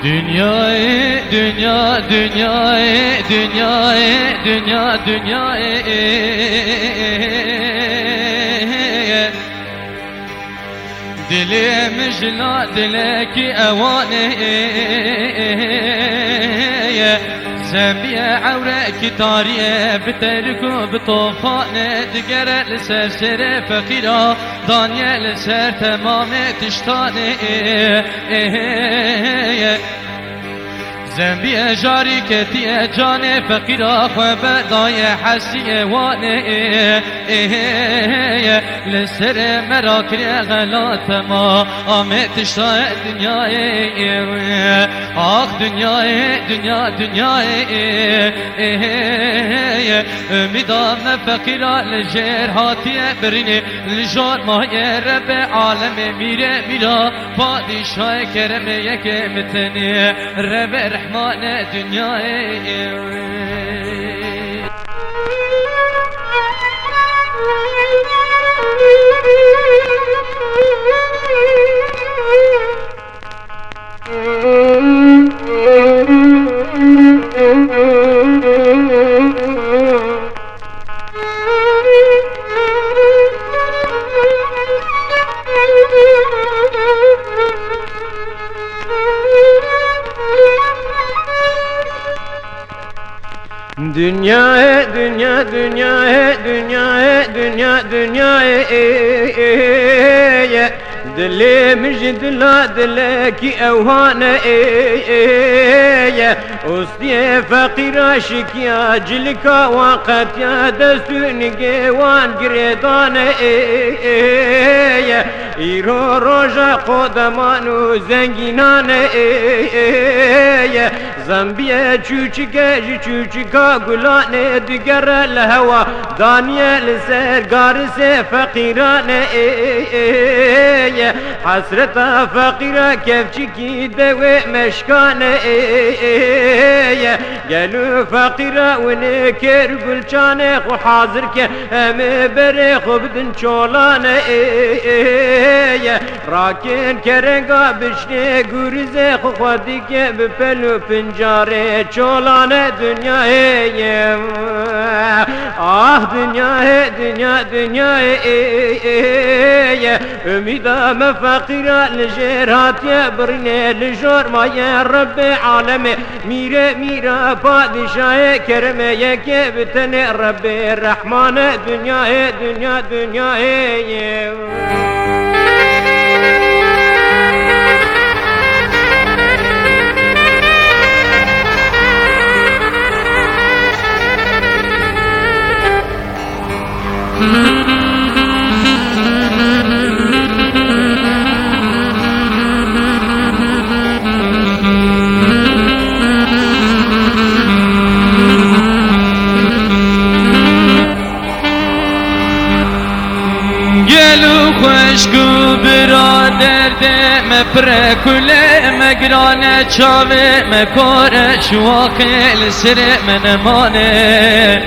Dünyayı, dünya, dünyayı, dünyayı, dünya, dünyayı Dili mecla dileki evane زنبية عورك تاريه بتركو بطوفانه دقره لسر سر فقيرا دانيه لسر تمام تشتانه زنبية جاري كتيه جانه فقيرا خوبه دايه حسيه وانه لسر مراكر غلات ما آمد تشتاه دنياه آخ دنياه دنیا دنیای امیدام فقیرا لجر هاتیه برینه لجار ماهی رب عالم میره میرا پادشاه کرم یک متنه رب رحمان دنیای Dünya dünya dünya dünya dünya dünya دلي مجد لا دلك اوهانه أستي فقير شكيا جلكا وقت يا دستون جوان قريدان إيرو روجا قدمانو زنجينان زنبيا چوچكا قلان دقر الهوا دانيال سر قارس فقيران حسرتا فقيرة كفشكي دوي مشكان قالوا فقيرة ونكر قلشانك وحاضرك هم بريخ بدن شولان راكن كرنقا بشني قرزي خودك بفلو پنجاري شولان دنيا دنيا دنيا دنيا اميدا مفقيرة لجيرات يا برني لجور ما يا رب عالمي ميرا بادشاه كرم يك بتني رب الرحمن دنيا دنيا دنيا خوشگو برادر ده مپره کله مگرانه چاوه مکاره شواخل سر منمانه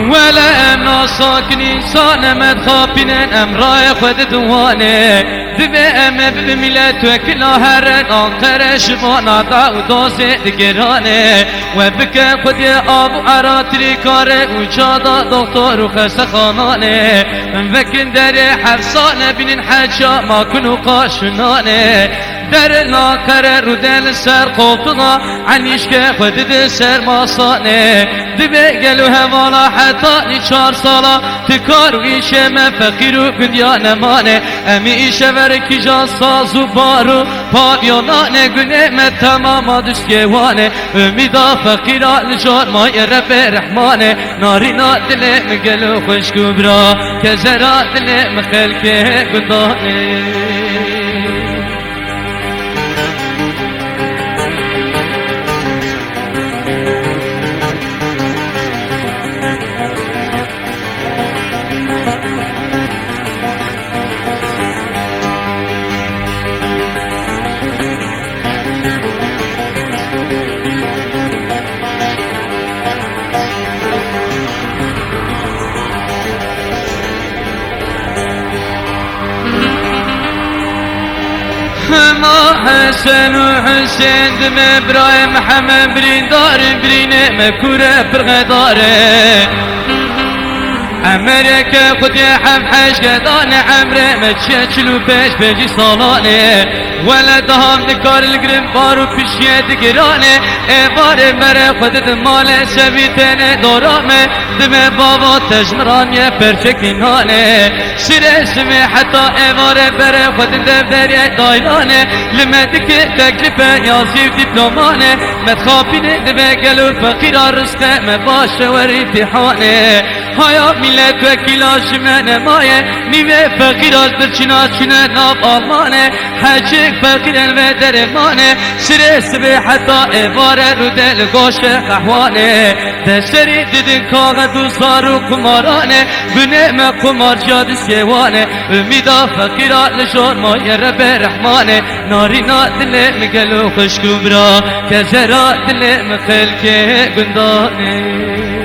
ولا امنا ساكن انسان مدخابين امرای خود دوانه دبه امه بملت وكلا هرن آنقر شبانا دا و دازه دگرانه و بکن خود آب و عراتری کاره و جادا دکتر و خسته خانانه وکن در حفصانه بینین حجا ما کنو قاشنانه در لاکر رو دل سر قوتنا عنیش که خود دل سر ماسانه دبه گلو هوالا حتی 4 سالا تکار و ایشه من فقیر و گندیا نمانه امی ایشه ورکی جان ساز و بارو پاویانانه گنه من تماما دستگیوانه امیدا فقیرا لجان مای رب رحمانه نارینا دل مگلو خوش کبرا که زرا دل مخلک گندانه ما حسن و حسین دم ابراهیم محمد برین دار برین مکوره برغداره عمره که خود حم حش گدان عمره مچه چلو پیش بجی سالانه ولد هم نکار الگرم بارو پیشیه دگرانه ایوار مره خود دمال سویتنه دورامه دم بابا تجمرانیه پرچکینانه سر اسمه حتی ایوار بره خود دفتریه دایلانه لمدک تکلیف یازی و دیپلومانه مدخابینه دمه گلو فقیرا رزقه مباشه و امتحانه هایا ملت وکیلاش من مایه نیوه فقیراز برچینا چونه ناب آلمانه حجک فقیرن و درمانه سر سبه حتی ایواره رو دل گوش قهوانه دستری دیدن کاغ دوستار و کمارانه بنه ما کمار جاد سیوانه امیدا فقیرا لجان مایه رب رحمانه نارینا دل مگلو خوش کبرا که زرا دل مخلک گندانه